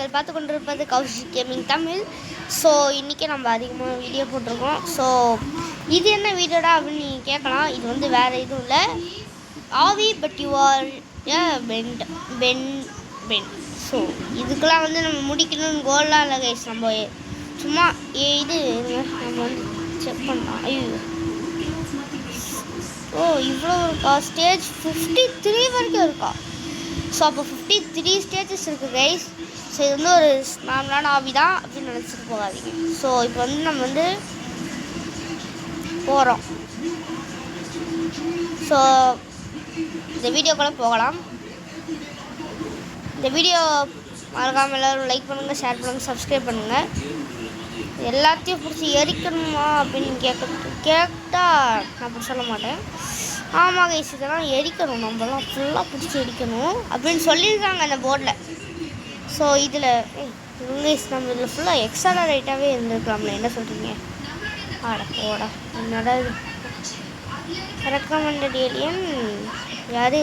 நீங்கள் பார்த்து கொண்டிருப்பது கௌஷிக் கேமிங் தமிழ். ஸோ இன்றைக்கி நம்ம அதிகமாக வீடியோ போட்டிருக்கோம். ஸோ இது என்ன வீடியோடா அப்படின்னு நீங்கள் கேட்கலாம். இது வந்து வேறு எதுவும் இல்லை, ஆவி but you are bent bent. So இதுக்கெல்லாம் வந்து நம்ம முடிக்கணும்னு கோல்லாம் இல்லை கைஸ். நம்ம சும்மா இது நம்ம வந்து செக் பண்ணலாம். ஐயோ ஓ இவ்வளோ இருக்கா, ஸ்டேஜ் 53 வரைக்கும் இருக்கா. ஸோ அப்போ 53 ஸ்டேஜஸ் இருக்குது கைஸ். ஸோ இது வந்து ஒரு நார்மலான ஆவி தான் அப்படின்னு நினச்சிட்டு போகாதீங்க. ஸோ இப்போ வந்து நம்ம வந்து போகிறோம். ஸோ இந்த வீடியோக்குள்ளே போகலாம். இந்த வீடியோ மறக்காமல் எல்லோரும் லைக் பண்ணுங்கள், ஷேர் பண்ணுங்கள், சப்ஸ்கிரைப் பண்ணுங்கள். எல்லாத்தையும் பிடிச்சி எரிக்கணுமா அப்படின்னு கேட்டால் நான் அப்படி சொல்ல மாட்டேன். ஆமாம் கைஸ், இதெல்லாம் எரிக்கணும், நம்மலாம் ஃபுல்லாக பிடிச்சி எரிக்கணும் அப்படின்னு சொல்லியிருக்காங்க அந்த போர்டில். ஸோ இதில் கைஸ் நம்ம இதில் ஃபுல்லாக எக்ஸலரேட்டாகவே இருந்திருக்கலாம்ல, என்ன சொல்கிறீங்க? ஆடா ஓடா என்னடா இது ரெக்கமெண்டட் ஏலியன் யார்?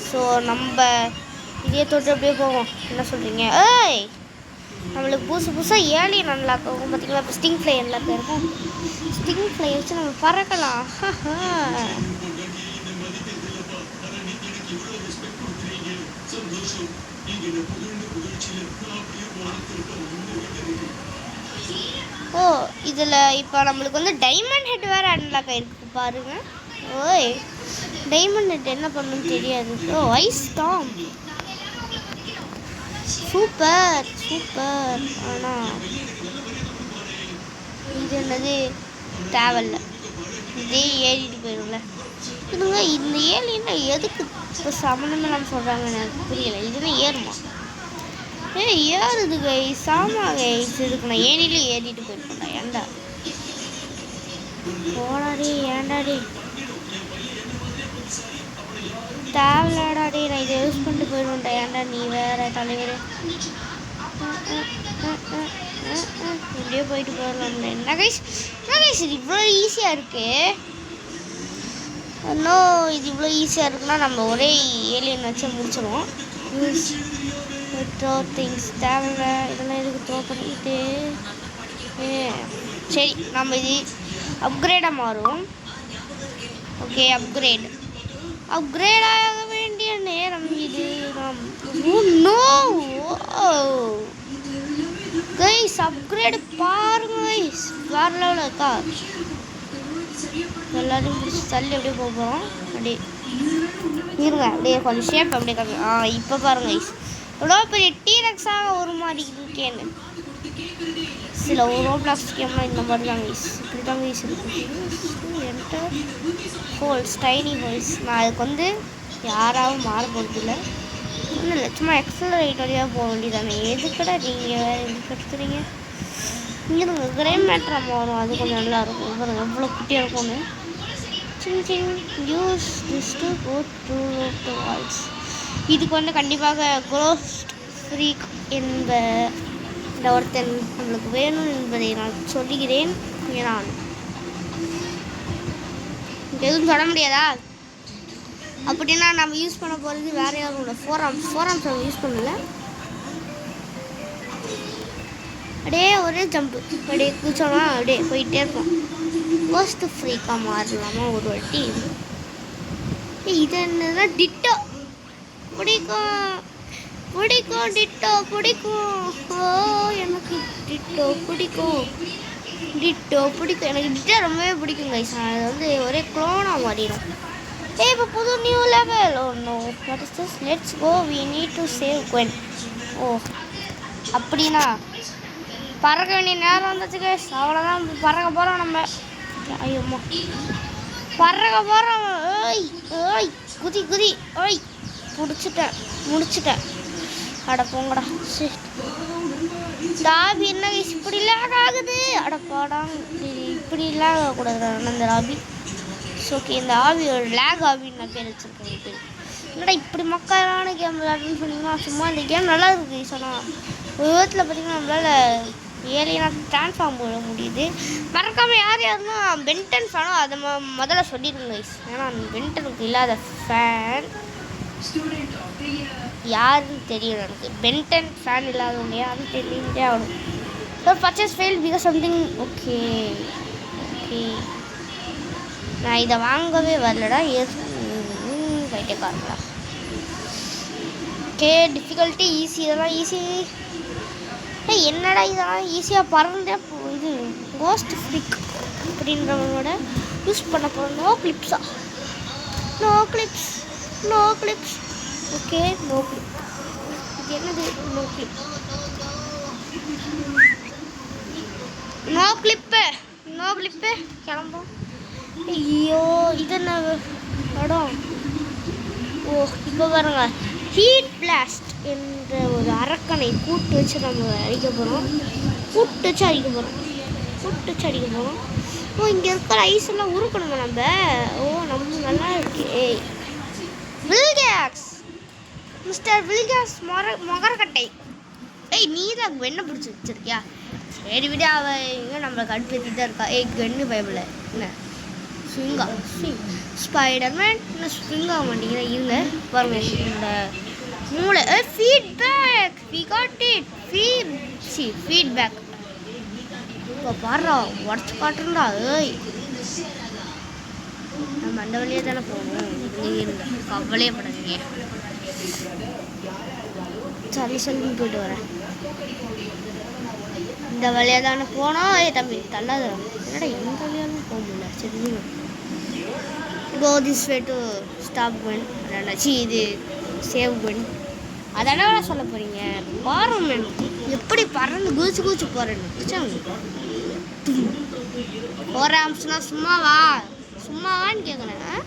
ஸோ நம்ம இதே தொட்டு அப்படியே போவோம், என்ன சொல்கிறீங்க? ஏய் நம்மளுக்கு புதுசாக ஏலியன் அன்லாக் ஆகும் பார்த்திங்களா. இப்போ ஸ்டிங் ஃப்ளை அன்லாக் இருக்கும். ஸ்டிங் ஃப்ளை வச்சு நம்ம பறக்கலாம். ஓ இதில் இப்போ நம்மளுக்கு வந்து டைமண்ட் ஹெட் வேறு அன்லாக் ஆகிருக்கு பாருங்க. ஓய் டைமண்ட் ஹெட் என்ன பண்ணணும்னு தெரியாது. ஓ ஐஸ் ஸ்டார்ம், சூப்பர் சூப்பர். ஆனால் இது என்னது தேவையில்ல, இதே ஏறிட்டு போயிடும்ல. இதுங்க இந்த ஏலியன்னா எதுக்கு இப்போ சம்மந்தமே நம்ம சொல்கிறாங்க எனக்கு புரியலை. இதுவே ஏறுமா? ஏறுது கை சாமா கைஸ். இதுக்கு நான் ஏனிலையும் ஏறிட்டு போயிருக்கேன்டா. ஏன்டா போடாடி, ஏண்டாடி தேவையில்லாடாடி, நான் இதை யூஸ் பண்ணிட்டு போயிடுவேன்டா. ஏன்டா நீ வேற தலைவர். இப்படியே போயிட்டு போயிடலாம்ல. என்ன கைஸ் இது இவ்வளோ ஈஸியாக இருக்கு. இன்னும் இது இவ்வளோ ஈஸியாக இருக்குன்னா நம்ம ஒரே ஏலியன் வச்சு முடிச்சிடுவோம். த்ரோ திங்ஸ் தேவையில்ல, இதெல்லாம் எதுக்கு த்ரோ பண்ணிட்டு. சரி நம்ம இது அப்கிரேடாக மாறும். ஓகே அப்கிரேட் ஆக வேண்டிய நேரம் இது. கைஸ் அப்கிரேடு பாருங்க கைஸ், வேற லெவலில் இருக்கா. எல்லாரையும் பிடிச்சி தள்ளி அப்படியே போகிறோம். அப்படியே இருங்க, அப்படியே கொஞ்சம் ஷேப் அப்படியே கம்மி. இப்போ பாருங்க கைஸ் எவ்வளோ பெரிய டீரக்ஸாக ஒரு மாதிரி இருக்கேன்னு. சில ரோப்ளாக்ஸ் கேம்லாம் இந்த மாதிரி தான் கைஸ், இப்படி தான் கைஸ் இருக்குது. Enter holes, tiny holes. நான் அதுக்கு வந்து யாராவும் மாற போகிறது இல்லை, ஒன்றும் இல்லை, சும்மா எக்ஸலரேட் வழியாக போக வேண்டியதானே. எதுக்கடா நீங்கள் வேறு எதுக்கு எடுத்துக்கிறீங்க? இங்கே இருங்க கிரேம் மேட்ரு நம்ம வரும், அது கொஞ்சம் நல்லாயிருக்கும். பாருங்க எவ்வளோ குட்டியாக இருக்கும்னு. Use this to go through the walls. இதுக்கு வந்து கண்டிப்பாக கோஸ்ட் ஃப்ரீக் இந்த ஒருத்தன் நம்மளுக்கு வேணும் என்பதை நான் சொல்லுகிறேன். நான் எதுவும் சொல்ல முடியாதா? அப்படின்னா நம்ம யூஸ் பண்ண போகிறது வேறு யாரும் இல்லை, ஃபோராம்ஸ் நம்ம யூஸ் பண்ணல. அப்படியே ஒரே ஜம்ப்பு, அப்படியே குச்சோம்னா அப்படியே போயிட்டே இருப்போம். கோஸ்ட் ஃப்ரீக்காக மாறலாமா ஒரு வாட்டி? இது என்னன்னா டிட்டோ பிடிக்கும் டிட்டோ பிடிக்கும். ஓ எனக்கு டிட்டோ பிடிக்கும் எனக்கு டிட்டோ ரொம்பவே பிடிக்கும் கைஸ். அது வந்து ஒரே க்ளோனாக மாறிடும். இப்போ புது new level. Oh no what is this? Let's go, we need to save Gwen. ஓ அப்படின்னா பறக்க வேண்டிய நேரம் வந்துச்சு கைஸ். அவ்வளோதான், பறக்க போகிறோம் நம்ம. ஐயோம்மா பறக்க போகிறோம். ஓய் குதி ஓய் முடிச்சிட்டேன். அட போங்கடா. சரி இந்த ஆபி என்ன கைஸ் இப்படி லேக் ஆகுது? அடப்பாடாங்க, இப்படி லேக் ஆகக்கூடாது இந்த ஆபி. ஓகே இந்த ஆபி ஒரு லேக் ஆபின்னு நான் பேர் வச்சுருக்கேன். என்னடா இப்படி மக்களான கேம் விளையாடுன்னு சொன்னீங்கன்னா, சும்மா இந்த கேம் நல்லா இருக்குது கைஸ். ஆனால் ஒரு விதத்தில் பார்த்திங்கன்னா நம்மளால் ஏலியனா ட்ரான்ஸ்ஃபார்ம் பண்ண முடியுது. மறக்காமல் யாருன்னா பென்டன் ஃபேனோ அதை முதல்ல சொல்லிடுங்க கைஸ். ஏன்னா பென்டனுக்கு இல்லாத ஃபேன். யாருன்னு தெரியல எனக்கு. பென்டன் ஃபேன் இல்லாதவங்க யாருன்னு தெரியுமே ஆகணும். So purchase fail because something. Okay okay, நான் இதை வாங்கவே வரலடா. பைத்தியக்காரங்களா. Okay, difficulty easy. இதெல்லாம் ஈஸி. என்னடா இதெல்லாம் ஈஸியாக பறந்தே இது கோஸ்ட் ஃப்ரீக் அப்படின்றவனோட யூஸ் பண்ண போகிறோம். நோ கிளிப்ஸா? No clips, no clips. Okay, no clip. இது என்னது? No clip, no clip, no clip. கிளம்போம். ஐயோ, இது என்ன இடம்? ஓ, இப்போ பாருங்க, ஹீட் பிளாஸ்ட் என்ற ஒரு அரக்கனை கூட்டு வச்சு நம்ம அடிக்க போகிறோம். கூட்டு வச்சு அடிக்க போகிறோம். ஓ, இங்கே இருக்கிற ஐஸ் எல்லாம் உருக்கணுமா நம்ம? ஓ, நம்ம நல்லா இருக்கே. வில்கேக்ஸ், மிஸ்டர் வில்கேக்ஸ் மொகரக்கட்டை. நீ தான் வெண்ணை பிடிச்சி வச்சிருக்கியா? சரி விட, அவள் எங்கே நம்மளை கடுப்பேற்றி தான் இருக்கா. கன்னு பைபிள் என்ன ஸ்விங்கா? ஸ்பைடர்மேன் என்ன ஸ்விங் ஆக மாட்டேங்கிற? இருங்க பாருங்க, என்னோட மூளை. Feedback, we got it. Feedback. இப்போ பாடுறா, உடச்சு காட்டுறா. நம்ம அந்த வழியே தானே போகணும். இருங்க, கவலையே படாதீங்க. சொல்லி போயிட்டு வரேன். இந்த வழியாக தானே போனோம். தம்பி தள்ளாத. என்னடா எந்த வழியாலும் போக முடியல. சரி, go this way to stop gun. இது சேவ் கன். அதெல்லாம் சொல்ல போகிறீங்க. பாருங்க எப்படி பறந்து குதிச்சு போகிறேன்னு. போகிற ஆம்ஸ்னா சும்மாவான்னு கேட்குறேன்.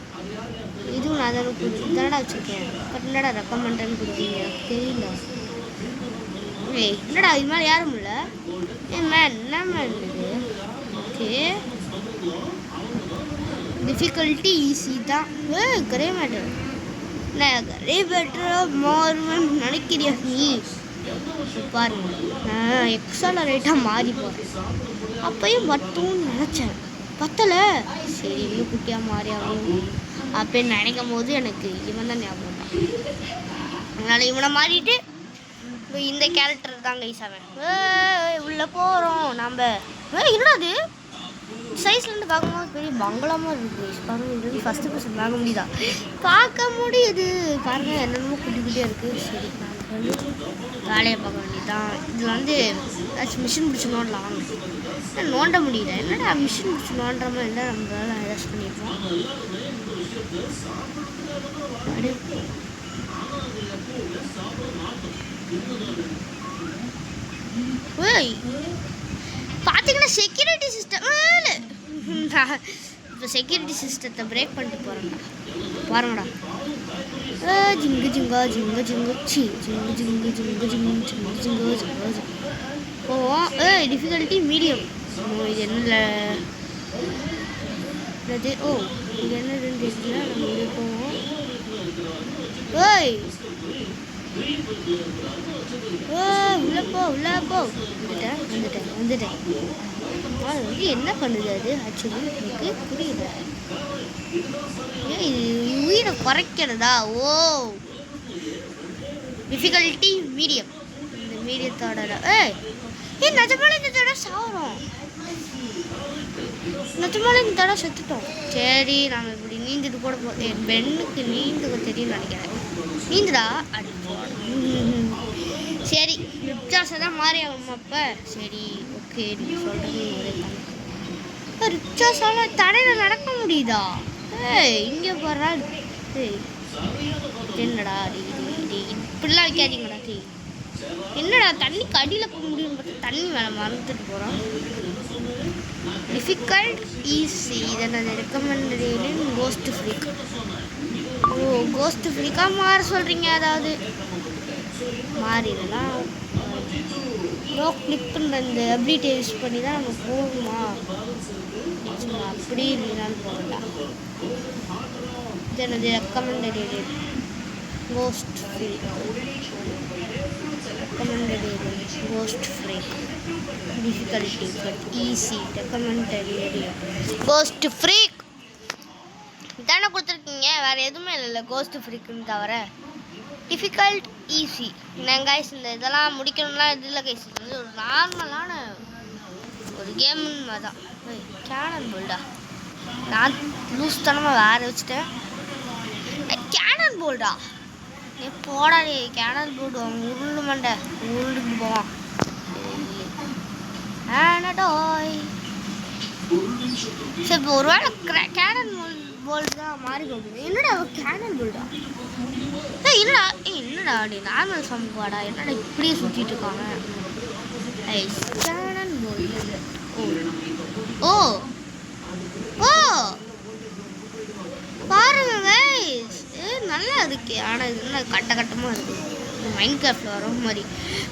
இதுவும் நான் தானே இதனடா வச்சுருக்கேன். பட் என்னடா ரெக்கமெண்டன்னு கொடுப்பீங்க? எனக்கு தெரியல. என்னடா இது மாதிரி யாரும் இல்லை. மேன் என்ன மேன் இது? ஓகே, டிஃபிகல்ட்டி ஈஸி தான். கரே மேட்டர் நான் கரே பெட்டராக மாறுவேன்னு நினைக்கிறியா நீ? பாருங்க, நான் எக்ஸலரேட்டாக மாறி போகிறேன். அப்பையும் மட்டும்னு நினச்சேன், பத்தலை. சரி, இன்னும் குட்டியாக மாறி ஆகணும் அப்படின்னு நினைக்கும் போது எனக்கு இவன் தான் ஞாபகம் தான். அதனால் இவனை மாறிட்டு இந்த கேரக்டர் தாங்க ஈஸாவன். உள்ளே போகிறோம் நம்ம. என்னடா அது சைஸ்லேருந்து பார்க்கும்போது பெரிய பங்களாமல் இருக்குது. பாருங்கள், இது ஃபஸ்ட்டு பர்சன் பார்க்க முடியுதா? பார்க்க முடியுது. பாருங்கள், என்னென்னமோ குட்டியாக இருக்குது. சரி, நாங்கள் வந்து வேலையை பார்க்க வேண்டியதுதான். இது ஏதாச்சும் மிஷின் பிடிச்சி நோண்டலாம். நோண்ட முடியல. என்னடா மிஷின் பிடிச்சி நோண்டுற மாதிரி இருந்தால் நம்மளால அரெஸ்ட் பண்ணியிருப்போம். அப்படியே பார்த்தீங்கன்னா செக்யூரிட்டி சிஸ்டம். இப்போ செக்யூரிட்டி சிஸ்டத்தை பிரேக் பண்ணிட்டு போகிறேன்டா. பாருங்கடா, ஜிங்கு போவோம். Difficulty medium. இது என்ன? ஓ, இது என்னதுன்னு தெரியல. நம்ம இது போவோம். உள்ளப்போ வந்துட்டேன். அது என்ன பண்ணுது அது? ஆக்சுவலி எனக்கு புரியல. இது உயிரை குறைக்கிறதா? ஓ, டிஃபிகல்ட்டி மீடியம். இந்த மீடியத்தோட நிஜமாலே இந்த தடவை சாகிறோம். நிஜமாலே இந்த தடவை செத்துட்டோம். சரி, நாங்கள் இப்படி நீந்துட்டு கூட போகிறோம். பெண்ணுக்கு நீந்துக்க தெரியும்னு நினைக்கிறேன். நீந்துடா அப்படி போகணும். சரி, ரிப்சாஸை தான் மாறி ஆகணுமா அப்போ? சரி, ஓகே, நீங்கள் சொல்கிறது ஒரே தான். ரிப்சாஸால் தடையில் நடக்க முடியுதா? இங்கே போகிறா. என்னடா இப்படிலாம் வைக்காதீங்கடா. என்னடா தண்ணிக்கு அடியில் போக முடியும்னு பார்த்தா தண்ணி மேலே மறந்துட்டு போகிறோம். Difficult easy. இதை நான் ரெக்கமெண்டேஷன் கோஸ்ட் ஃப்ரீக். ஓ, கோஸ்ட் ஃப்ரீக்காக மாற சொல்கிறீங்க. அதாவது மாறிடலாம். நோ கிளிப்புன்ற இந்த அபிலிட்டியை யூஸ் பண்ணி தான் நம்ம போகணுமா? அப்படி இல்லைனாலும் போகலாம். இது என்னது? Recommendation ghost freak. Ghost freak. Difficulty but easy. Recommendation ghost freak தானே கொடுத்துருக்கீங்க. வேறு எதுவுமே இல்லைல்ல கோஸ்ட் ஃப்ரீக்குன்னு தவிர. Difficult easy. நான் கைஸ் இந்த இதெல்லாம் முடிக்கணும்லாம் இது இல்லை கைஸ். இது வந்து ஒரு நார்மலான ஒரு கேமுன்னு மாதிரி தான். கேனன் போல்டா நான் லூஸ் தனமாக வேறு வச்சுட்டேன். கேனன் போல்டா போடா நீ கேனன் போல்டு அவன் உருள் மண்டை உருளுக்கு போவான். ஆனடாய் சரி இப்போ ஒரு வேளை கேனன் போல்டு தான் மாறி போகுது. என்னடா கேனன் போல்டா என்னடா நீ நார்மல் சம்பாடா என்னடா இப்படியே சுற்றிட்டு இருக்காங்க. கேனன் போல்டு ஓ ஓ பாருங்க கைஸ் நல்லா இருக்கு. ஆனால் இது என்ன கட்டமாக இருக்குது. மைண்ட் கிராஃப்டில் வர மாதிரி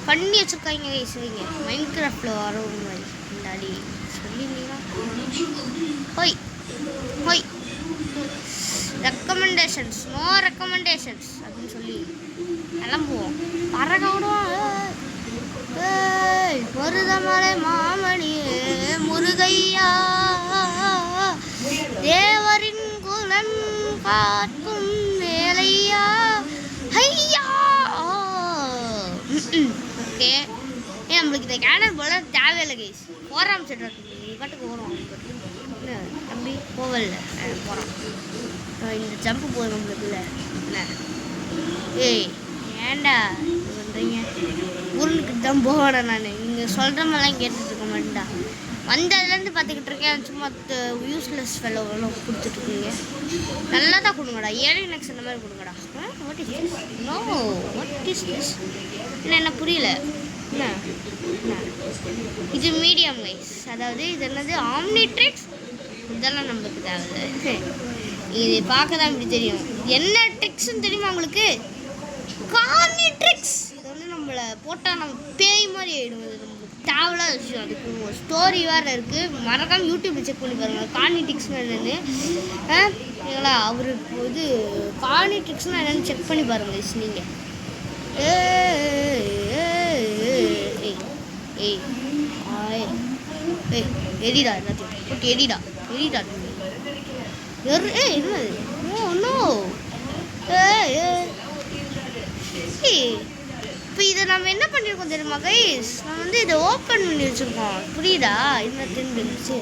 பண்ணி வச்சுருக்காங்க கைஸ். இவங்க மைண்ட் கிராஃப்டில் வர மாதிரி இந்தாடி சொல்லிங்களா. ஹோய் ஹோய் ரெக்கமெண்டேஷன்ஸ் நோ ரெக்கமெண்டேஷன்ஸ் அப்படின்னு சொல்லி கிளம்புவோம். பறக்கவிடுவோம். மருதமலை மாமணியே முருகையா தேவரின் குலன் காட்டும் வேலையா ஐயா. ஓகே நம்மளுக்கு இந்த கேனர் போல தேவையில்லை கைஸ். போகிறாம் செட்டு பாட்டுக்கு போகிறோம். தம்பி போவல போகிறோம். இந்த ஜம்பு போதும் நம்மளுக்கு இல்லை என்ன. ஏய் ஏண்டா பண்ணுறீங்க ஊருக்கிட்ட தான் போவேன் நான். நீங்கள் சொல்கிற மாதிரிலாம் கேட்டுட்டு இருக்க மாட்டேன்டா. வந்ததுலேருந்து பார்த்துக்கிட்டு இருக்கேன். சும்மா யூஸ்லெஸ் ஃபெல்லோவெல்லாம் கொடுத்துட்ருக்கீங்க. நல்லா தான் கொடுங்கடா. ஏலியனக்ஸ் இந்த மாதிரி கொடுங்கடா. What is this? No what is this? என்ன புரியல. என்ன இது மீடியம் கைஸ். அதாவது இது என்னது ஆம்னிட்ரிக்ஸ். இதெல்லாம் நம்மளுக்கு தேவை. இது பார்க்க தான் இப்படி தெரியும். என்ன ட்ரிக்ஸ்ன்னு தெரியுமா உங்களுக்கு? கார்னிட்ரிக்ஸ். இது வந்து நம்மளை போட்டால் நம்ம பேய் மாதிரி ஆகிடும். இது நம்மளுக்கு தேவையில்லாத விஷயம். அதுக்கு ஒரு ஸ்டோரி வேறு இருக்குது. மறக்காமல் யூடியூப்பில் செக் பண்ணி பாருங்கள் கார்னிட்ரிக்ஸ்னால் என்னென்னு. இல்லைங்களா அவர் இது கார்னிட்ரிக்ஸ்னால் என்னென்னு செக் பண்ணி பாருங்கள் நீங்கள். ஏய் எடிடா எல்லாத்தையும் ஓகே எடிடா என்னது நோ இப்போ இதை நம்ம என்ன பண்ணியிருக்கோம் தெரியுமா கைஸ்? நம்ம வந்து இதை ஓப்பன் பண்ணி வச்சுருக்கோம். புரியுதா? இன்னும் திரும்பிடுச்சு.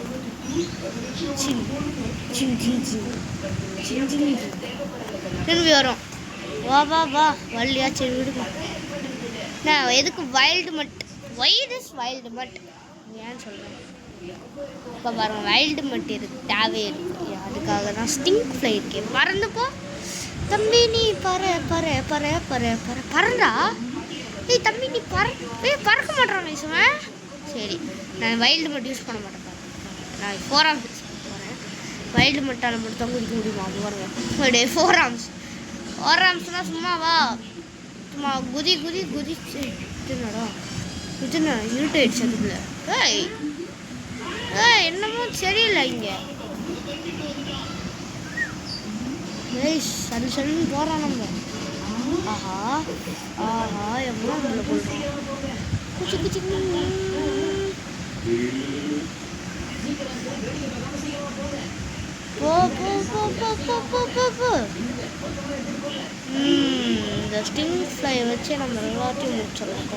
திரும்பி வரோம். வா வள்ளியா சரி விடுங்க. நான் எதுக்கு வைல்டு மட் வைல்டு மட் ஏன்னு சொல்கிறேன். இப்போ பாருங்க வைல்டு மட் இருக்கு தேவையே இருக்குது. அதுக்காக தான் ஸ்டிங்க் ஃப்ளை இருக்கேன். பறந்துப்போ தம்பி நீ பறந்தா. ஏய் தம்பி நீ பறக்க மாட்டேறான் பேசுவேன். சரி நான் வைல்டு மட் யூஸ் பண்ண மாட்டேன். நான் 4 ஆர்ம்ஸ் யூஸ் பண்ண போகிறேன். வைல்டு மட்டால் மட்டும் தான் குடிக்க முடியுமா பாருங்க. அப்படியே 4 ஆர்ம்ஸ்னால் சும்மாவா சும்மா குதி என்னடா இதுண்ணா இருட்டாயிடுச்சு அதுக்குள்ள. என்னமோ சரியில்லை இங்கே. சரி போகிறோம் நம்ம. ஆஹா எவ்வளோ நம்மளை போடுறோம். குச்சி போ இந்த ஸ்டிங் ஃப்ளை வச்சு நம்ம எல்லாத்தையும் முடிச்சிடலாம்.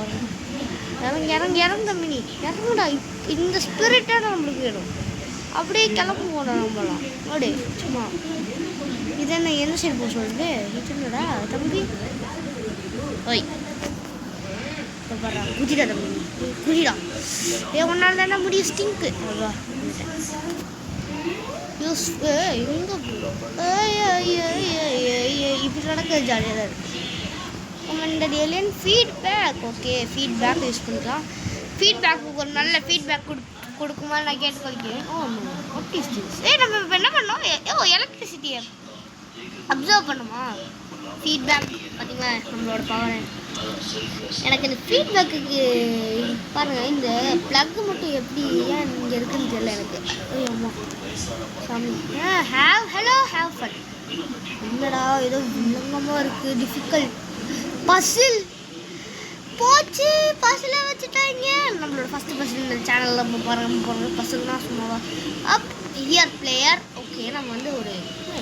பாருங்க இறங்கு தம்பி நீ இறங்குடா. இந்த ஸ்பிரிட்டாக நம்மளுக்கு வேணும். அப்படியே கிளம்பு போனோம் நம்மளாம். அப்படியே சும்மா இது என்ன சைடு போக சொல்லுது. இதுடா தம்பி ஓய் இப்போ பாடுறா குதிடா தம்பி குதிடா. ஒன்றால் தானே முடியும் ஸ்டிங்க்கு. அவ்வளோ யூஸ் எங்கே இப்படி நடக்கிறது ஜாலியாக தான் இருக்குது. Commented alien feedback. Okay feedback use பண்ணிக்கலாம். ஃபீட்பேக்கு ஒரு நல்ல ஃபீட்பேக் கொடுக்குமா நான் கேட்டுக்கொள்கிறேன். What is this? நம்ம இப்போ என்ன பண்ணோம்? எலக்ட்ரிசிட்டியை அப்சர்வ் பண்ணுமா? ஃபீட்பேக் பார்த்தீங்களா நம்மளோட பவர். எனக்கு இந்த ஃபீட்பேக்குக்கு பாருங்கள் இந்த ப்ளக்கு மட்டும் எப்படி ஏன் இங்கே இருக்குதுன்னு தெரியல எனக்கு. ஆமாம் சாமி ஹேவ் ஃபன். என்னடா ஏதோ வில்லங்கமாக இருக்குது. டிஃபிகல்ட் பசில் போச்சு. பசிலை வச்சுட்டாங்க. நம்மளோட ஃபஸ்ட்டு பசில் இந்த சேனலில் நம்ம பாருங்கள் பசில்னா சும்மாவா அப் இயர் பிளேயர். ஓகே நம்ம வந்து ஒரு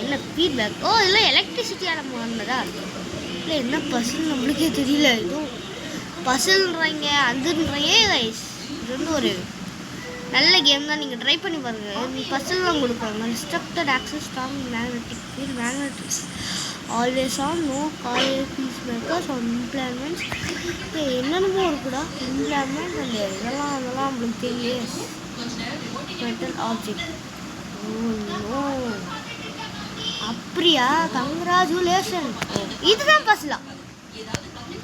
என்ன ஃபீட்பேக் இல்லை எலக்ட்ரிசிட்டியாக நம்ம வந்ததா இருக்குது. இல்லை என்ன பசில் நம்மளுக்கே தெரியல. இதுவும் பசில்ன்றாங்க அதுன்றாங்க. கைஸ் இது வந்து ஒரு நல்ல கேம் தான், நீங்கள் ட்ரை பண்ணி பாருங்கள். பசில்லாம் கொடுப்பாங்க. Restricted access strong magnetic field magnetics always on no college pacemakers on implements. என்னென்னமோ இருக்குடா இம்ப்ளான்மெண்ட் அந்த அதெல்லாம் நம்மளுக்கு தெரியல. Metal object. ஓ அப்படியா, கங்க்ராச்சுலேஷன். இதுதான் பசிலா,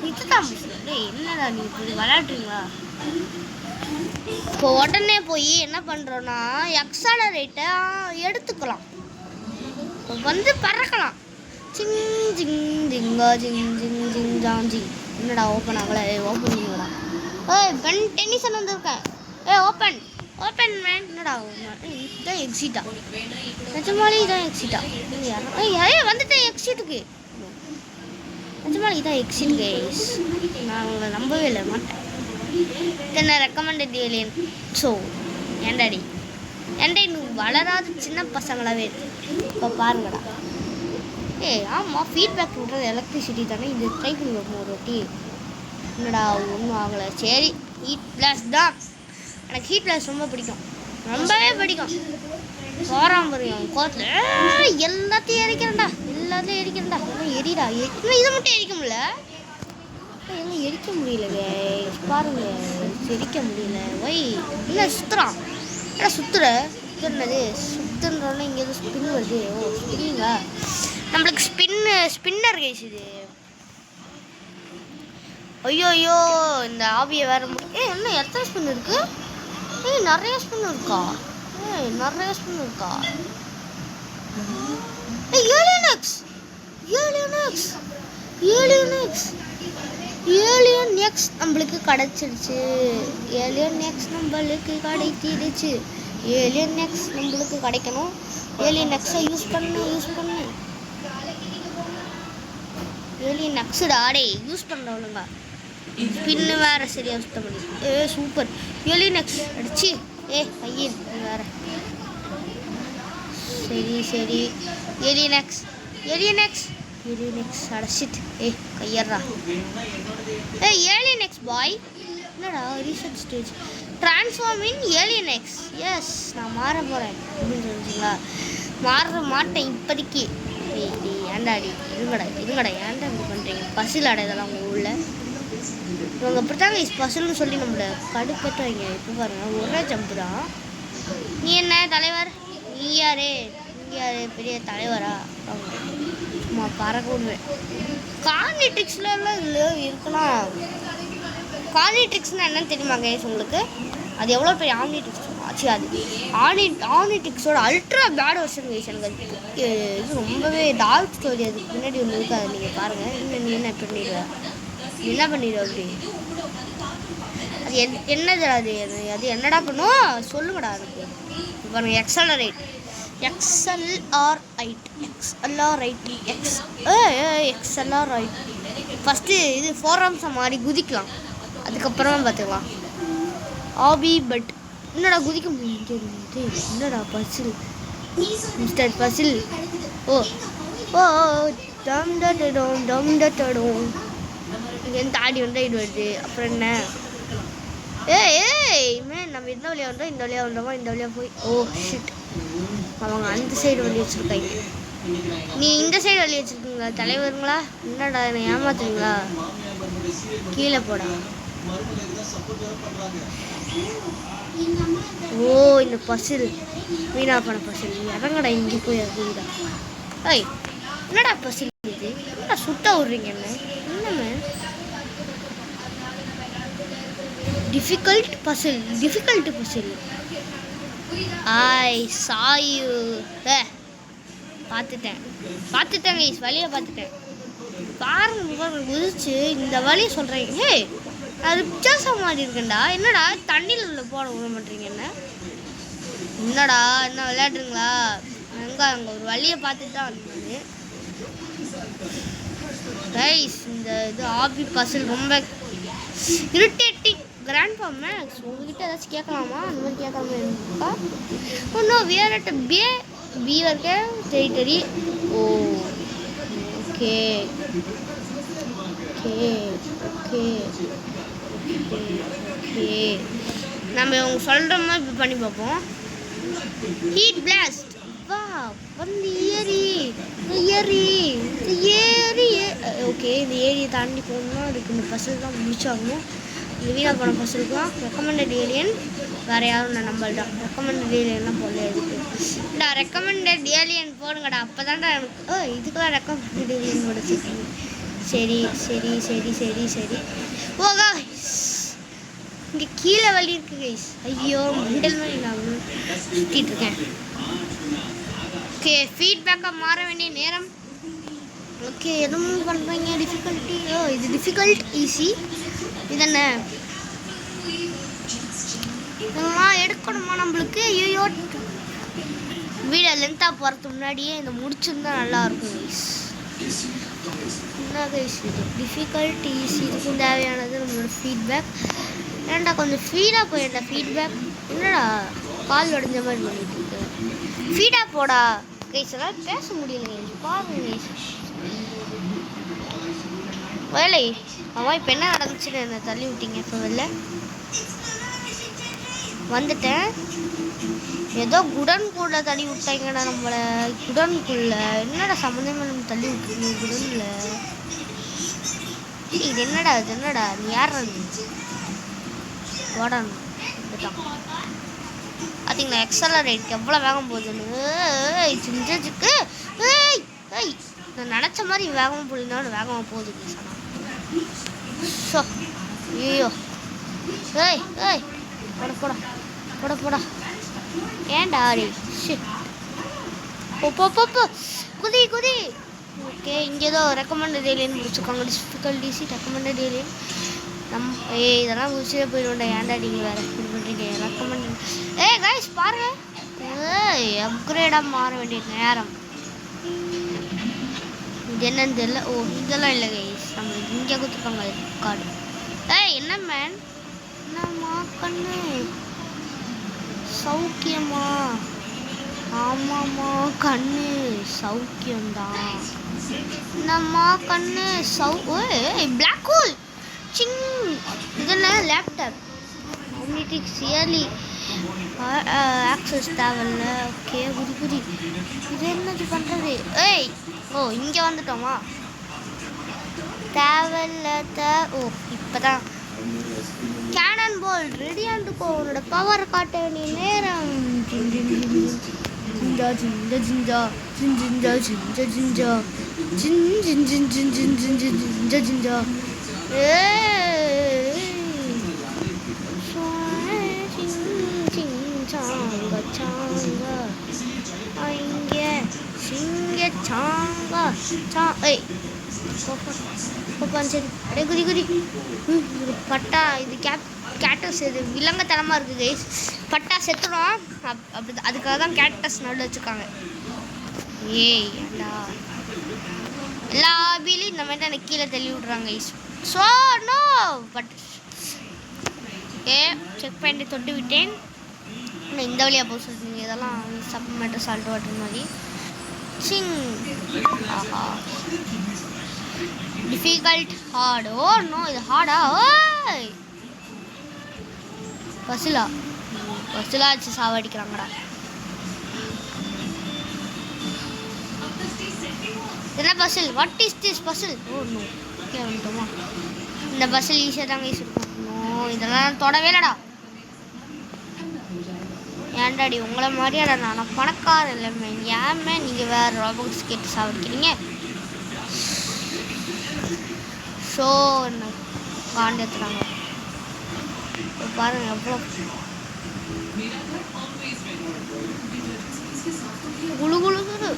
இதுதான் பசிலா. என்னடா நீ இப்படி விளையாடுறீங்களா? இப்போ உடனே போய் என்ன பண்ணுறோன்னா எக்ஸலரேட்டை எடுத்துக்கலாம், வந்து பறக்கலாம். சிங் ஜிங் ஜிங்கா ஜிங் ஜிங் ஜிங் ஜாங் ஜிங். என்னடா ஓப்பன் ஆகலை? ஓப்பன் பண்ணுங்கடா. பென் டென்னிசன் வந்துருக்கேன். Open open man. என்னடா இதுதான் எக்ஸிட்டா? நிஜமாலே இதான் எக்ஸிட்டா? வந்துட்டேன் எக்ஸிட்டுக்கு. நிஜமாலே இதான் எக்ஸிட் கைஸ். நான் உங்களை நம்பவே இல்லை மாட்டேன். என்ன ரெக்கமெண்டட் ஏலியன். ஸோ ஏண்டாடி இன்னும் வளராத சின்ன பசங்களாகவே இருக்கு. இப்போ பாருங்கடா. ஆமாம், ஃபீட்பேக் பண்ணுறது எலக்ட்ரிசிட்டி தானே. இது ட்ரை பண்ணி வைப்போம் ஒரு வாட்டி. என்னடா ஒன்றும் ஆகலை. சரி, ஹீட் பிளாஸ் தான். எனக்கு ஹீட் பிளாஸ் ரொம்ப பிடிக்கும், ரொம்பவே பிடிக்கும். பாரம்பரியம் கோத்தில் எல்லாத்தையும் எரிக்கிறேன்டா, எல்லாத்தையும் எரிக்கிறேன்டா. எல்லாம் எரிடா. இதை மட்டும் எரிக்க முடியல, எல்லாம் எரிக்க முடியல பாருங்க. எரிக்க முடியல. வை இல்லை சுற்றுறான். ஏன்னா சுற்றுற சுற்றுனது சுற்றுன்றோன்னா இங்கே எதுவும் ஸ்பின் வருது. ஓ ஸ்பின்னுங்க, நம்மளுக்கு ஸ்பின்னர் கைஸ் இது. ஐயோ இந்த ஆவியை வேற என்ன எத்தனை ஸ்பின் இருக்கு? நிறைய ஸ்பின் இருக்கா? நிறைய ஸ்பின் இருக்கா? ஏலியன் எக்ஸ் நம்மளுக்கு கிடைச்சிருச்சு. ஏலியன் எக்ஸ் நம்மளுக்கு கிடைச்சிருச்சு. ஏலியன் எக்ஸ் நம்மளுக்கு கிடைக்கணும். ஏலியன் எக்ஸை யூஸ் பண்ணு. Alien எக்ஸுடா day use பண்ணுறவனுங்க. பின்னு வேறு சரியாக சுத்தம் பண்ணி. சூப்பர். ஏலியன் எக்ஸ் அடிச்சு. பையன் வேற. சரி ஏலியன் எக்ஸ் அடைச்சிட்டு. கையறா. ஏலியன் எக்ஸ் பாய். என்னடா ரீசெட் ஸ்டேஜ் ட்ரான்ஸ்ஃபார்ம் இன் ஏலியன் எக்ஸ். எஸ் நான் மாற போகிறேன் அப்படின்னு சொல்லிங்களா? மாற மாட்டேன் இப்போதைக்கு. ஏண்டாடி இருங்கடா ஏன்டா இப்படி பண்ணுறீங்க? பசில் இதெல்லாம் உங்கள் ஊரில் இவங்க அப்படித்தாங்க பசில்னு சொல்லி நம்மளை கடுப்பேற்ற வைங்க. இப்போ பாருங்கள் ஒரே ஜம்பு தான். நீ என்ன தலைவர்? நீ யாரு பெரிய தலைவரா? சும்மா பறக்க விடுவேன். கார்னிட்ரிக்ஸ்லாம் இதில் இருக்குன்னா கார்னிட்ரிக்ஸ்னால் என்னன்னு தெரியுமா கைஸ் உங்களுக்கு? அது எவ்வளோ பெரிய ஆம்னிட்ரிக்ஸ் ஆச்சு. அது ஆம்னிட்ரிக்ஸோட அல்ட்ரா பேட் வெர்ஷன் கைஸ். எனக்கு அது இது ரொம்பவே டார்க் ஸ்டோரி. அதுக்கு முன்னாடி ஒன்று இருக்குது, அதை நீங்கள் பாருங்கள். இன்னும் நீ என்ன பண்ணிடுவேன்? என்ன பண்ணிடுவேன் அப்படி? அது என்னது? அது என்னடா பண்ணும் சொல்லுங்கடா எனக்கு. பாருங்கள் எக்ஸலரேட். எக்ஸலரைட் ஃபஸ்ட்டு இது ஃபோராம்ஸை மாதிரி குதிக்கலாம், அதுக்கப்புறமா பார்த்துக்கலாம். பட் என்னடா குதிக்க முடியும்? என்னடா பசில் மிஸ்டர் பசில். ஓ டம் டட்டடும் இங்கேருந்து தாடி வந்தால் இது வருது. அப்புறம் என்ன? நம்ம இந்த வழியாக வந்தோம், இந்த வழியாக போய். ஷிட், அவங்க அந்த சைடு வழி வச்சுருக்காங்க. நீ இந்த சைடு வழி வச்சுருக்கீங்களா தலைவருங்களா? என்னடா என்னை ஏமாத்துறீங்களா? கீழே போடா. இந்த பசில் வீணா பண்ண பசில். இறங்கடா இங்கே போய் அதுடா. என்னடா பசில் இது? என்னடா சுட்ட விட்றீங்க என்ன? டிஃபிகல்ட் பசில். சாயு பார்த்துட்டேன் கைஸ், வழியை பார்த்துட்டேன். பாருங்க குதிச்சு இந்த வழியை சொல்கிறேன். அது வித்தியாசம் மாதிரி இருக்குண்டா. என்னடா தண்ணியில் உள்ள போட விட மாட்டீங்க? என்னடா என்ன விளையாடுறீங்களா? அங்கே ஒரு வழியை பார்த்துட்டு தான் வந்தது கைஸ். இந்த இது ஆபி பசில் ரொம்ப இரிட்டேட்டிங். கிராண்ட் ஃபார்ம் மேக்ஸ் உங்ககிட்ட ஏதாச்சும் கேட்கலாமா? அந்த மாதிரி கேட்கலாமா இருக்கா? இன்னும் wear at fever territory. Okay okay okay okay okay நம்ம இவங்க சொல்கிற மாதிரி இப்போ பண்ணி பார்ப்போம். ஹீட் பிளாஸ்ட் வா வந்து ஏறி ஓகே இந்த ஏரியை தாண்டி போகணும்னா அதுக்கு இந்த பசல் தான் முடிச்சாகணும். இந்த வீணாக போன பசலுக்குலாம் ரெக்கமெண்டட் ஏலியன் வேறு யாரும் நான் நம்பல்தான். ரெக்கமெண்டட் ஏலியன்லாம் போடல எதுக்கு இந்த ரெக்கமெண்டட் ஏலியன் போடுங்கடா அப்போ தான்டா எனக்கு இதுக்கெல்லாம் ரெக்கமெண்டட் ஏலியன் போட வச்சுருக்கீங்க. சரி சரி சரி சரி சரி ஓகா இங்கே கீழே வலி இருக்கு கைஸ். ஐயோ மெண்டல் மாதிரி நான் சுற்றிட்டு இருக்கேன். ஓகே ஃபீட்பேக்காக மாற வேண்டிய நேரம். ஓகே எதுவும் பண்ணுறீங்க டிஃபிகல்ட்டி. இது டிஃபிகல்ட் ஈஸி இதென்ன இதெல்லாம் எடுக்கணுமா நம்மளுக்கு. ஐயோ வீடியோ லென்த்தாக போகிறதுக்கு முன்னாடியே இந்த முடிச்சிருந்தா நல்லாயிருக்கும் கைஸ். என்ன கைஸ் இது டிஃபிகல்ட் ஈஸி இதுக்கும் தேவையானது நம்மளோட ஃபீட்பேக். ஏன்டா கொஞ்சம் ஃபீடாக போயிடா ஃபீட்பேக். என்னடா கால் உடஞ்ச மாதிரி பண்ணிட்டு இருக்கு. ஃபீடாக போடா கைஸ் எல்லாம் பேச முடியல கைஸ் பாருங்க கைஸ். வேலை அவன் இப்போ என்ன நடந்துச்சுன்னு என்னை தள்ளி விட்டீங்க. இப்போ வெளில வந்துட்டேன். ஏதோ குடன்குள்ளே தள்ளி விட்டாங்கடா நம்மளை. குடனுக்குள்ள என்னடா சம்மந்தமாக நம்ம தள்ளி விட்டுருக்கீங்க குடனில். இது என்னடா இது என்னடா நீ யார் வாடான் இதுதான் பார்த்தீங்களா எக்ஸலரேட் எவ்வளோ வேகம் போகுதுன்னு. சிஞ்சதுக்கு நான் நினச்ச மாதிரி வேகமாக போடலினாலும் வேகமாக போகுது சொன்னா. ஸோ ஐயோ போட போட போட போடா ஏன்டா ஆடி ஷிட் போ குதி குதி. ஓகே இங்கே ஏதோ ரெக்கமெண்டட் ஏலியன் முடிச்சுருக்காங்க. டிஃபிகல்டிசி ரெக்கமெண்டட் ஏலியன் இதெல்லாம் முடிச்சுட்டே போயிடுவோம்டா. ஏன்டா நீங்கள் வேறு இது பண்ணுறீங்க ரெக்கமெண்ட். கைஸ் பாருங்க அப்கிரேடாக மாற வேண்டிய நேரம். இது என்னன்னு தெரியல. இதெல்லாம் இல்லை கைஸ் நம்மளுக்கு இங்கே கொடுத்துருக்காங்க கார்டு. என்ன மேன் என்னம்மா கண்ணு சௌக்கியமா. ஆமாம்மா கண்ணு சௌக்கியம்தான். என்னம்மா கண்ணு பிளாக் ஹோல் சிங். இதெல்லாம் லேப்டாப் மேக்னெட்டிக் சியர்லி ஆக்சஸ் தேவையில்ல. ஓகே குதி குதி. இது என்னது பண்ணுறது. இங்கே வந்துட்டோமா தேவையில்ல இப்போ தான் கேனன் பால் ரெடியாண்டுக்கோ உன்னோட பவர் காட்ட வேண்டிய நேரம். ஜிஞ்சா ஜிஞ்சா ஜிஞ்சா ஜிஞ்சா ஜிஞ்சா ஜிஞ்சா ஜின் ஜின் ஜின் ஜின் ஜின் ஜின் ஜின் ஜிஞ்சா ஜிஞ்சா. சரி அப்படியே குதி குதி. பட்டா இது கேட்டஸ் இது விலங்கத்தனமாக இருக்குது கைஸ். பட்டா செத்துடும் அப்படி அதுக்காக தான் கேட்டஸ் நடுவில் வச்சுருக்காங்க. ஏண்டா எல்லா வீலையும் இந்த மாதிரி எனக்கு கீழே தள்ளி விட்றாங்க guys. So no but check பாயிண்ட்டை தொட்டு விட்டேன். ஆனால் இந்த வழியாக போக சொல்லிட்டீங்க. இதெல்லாம் சப்ளிமெண்ட்டு சால்ட் வாட்டர் மாதிரி சிங். ஆஹா டிஃபிகல்ட் ஹார்ட். நோ இது ஹார்டா. பசிலா வச்சு சாவடிக்கிறாங்கடா. என்ன puzzle what is this puzzle. No okay வந்துட்டோமா. இந்த பசில் ஈஸியாக தாங்க ஈஸி இருக்கும். நோ இதெல்லாம் தொடவே இல்லைடா. ஏன்டாடி உங்களை மாதிரியாடா நான் பணக்காரன் இல்லைமே. ஏன்மே நீங்கள் வேறு ராபோட்ஸ் கேட்டு சாவடிக்கிறீங்க. ஷோ என்ன காண்டத்துறாங்க பாருங்க எவ்வளோ குழு குழுகுது.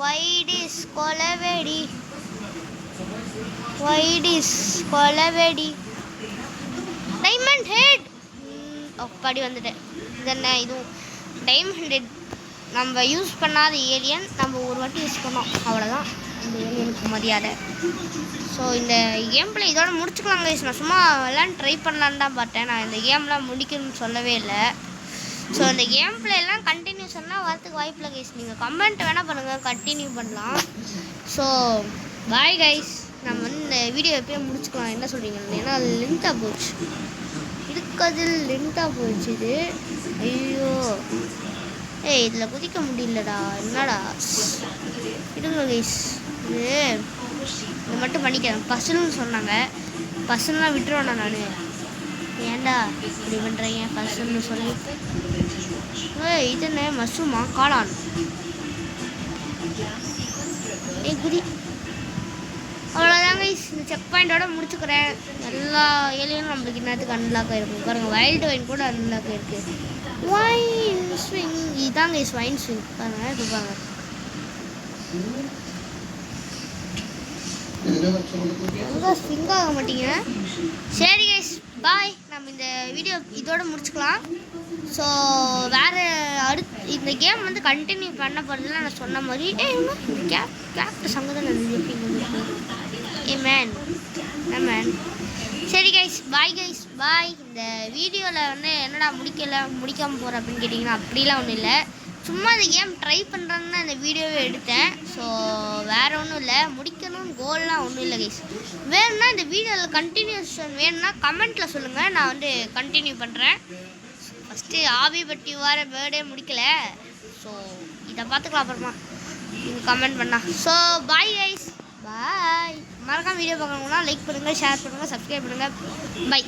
வைடிஸ் கொலவெடி டைமண்ட் ஹெட். அப்படி வந்துட்டேன். இதென்ன இதுவும் டைமண்ட் ஹெட் நம்ம யூஸ் பண்ணாத ஏலியன். நம்ம ஒரு வாட்டி யூஸ் பண்ணோம் அவ்வளோதான் இந்த ஏலியனுக்கு மரியாதை. ஸோ இந்த கேம் பிளே இதோட முடிச்சுக்கலாம் கைஸ். நான் சும்மா எல்லாம் ட்ரை பண்ணலான்னு தான் பார்த்தேன். நான் இந்த கேம்லாம் முடிக்கணும்னு சொல்லவே இல்லை. ஸோ இந்த கேம் பிளேலாம் கண்டினியூஷன்லாம் வரத்துக்கு வாய்ப்பில்லை கைஸ். நீங்கள் கமெண்ட் வேணால் பண்ணுங்கள் கண்டினியூ பண்ணலாம். So bye guys. நம்ம வந்து இந்த வீடியோ எப்பயும் முடிச்சுக்கலாம், என்ன சொல்கிறீங்க? ஏன்னா அது லென்த்தாக போச்சு, இருக்கிறது லென்த்தாக போச்சு இது. ஐயோ ஏய் இதில் குதிக்க முடியலடா, என்னடா இருங்க கைஸ். இது மட்டும் பண்ணிக்கிறேன். பசுன்னு சொன்னாங்க, பசுலாம் விட்டுருவேண்ணா நான். ஏன்டா இப்படி பண்ணுறீங்க பசுன்னு சொல்லிட்டு? ஏய் இதுன்னு மஷ்ரூமா காளான்? ஏய் குதி. அவ்வளோதாங்க இந்த செக் பாயிண்டோட முடிச்சுக்கிறேன். எல்லா ஏலியனும் நம்மளுக்கு என்னத்துக்கு அன்லாக் ஆகிருக்கும் பாருங்கள். வைல்டு வைன் கூட அன்லாக் ஆகிருக்கு. வைன் ஸ்விங் இதாங்க வைன் ஸ்விங் பாருங்கள். இப்போ பாருங்கள் எங்கே ஸ்விங் ஆக மாட்டீங்க. சரி கைஸ் பாய். நம்ம இந்த வீடியோ இதோட முடிச்சுக்கலாம். ஸோ வேறு இந்த கேம் வந்து கண்டினியூ பண்ண போகிறதுல நான் சொன்ன மாதிரி கேப்ட் சங்கதான் ஏ மேன் மேன். சரி கைஸ் பாய் கைஸ் பாய். இந்த வீடியோவில் வந்து என்னடா முடிக்காமல் போகிறேன் அப்படின்னு கேட்டிங்கன்னா அப்படிலாம் ஒன்றும் இல்லை. சும்மா இந்த கேம் ட்ரை பண்ணுறேன்னு தான் இந்த வீடியோவே எடுத்தேன். ஸோ வேறு ஒன்றும் இல்லை, முடிக்கணும்னு கோல்லாம் ஒன்றும் இல்லை கைஸ். வேணும்னா இந்த வீடியோவில் கண்டினியூஷன் வேணும்னா கமெண்ட்டில் சொல்லுங்கள், நான் வந்து கண்டினியூ பண்ணுறேன். ஃபஸ்ட்டு ஆவி பட்டி வர பேர்டே முடிக்கலை. ஸோ இதை பார்த்துக்கலாம் அப்புறமா நீங்கள் கமெண்ட் பண்ணா. So bye guys bye. மறக்காம வீடியோ பார்க்கணுன்னா லைக் பண்ணுங்கள், ஷேர் பண்ணுங்கள், சப்ஸ்கிரைப் பண்ணுங்கள். பை.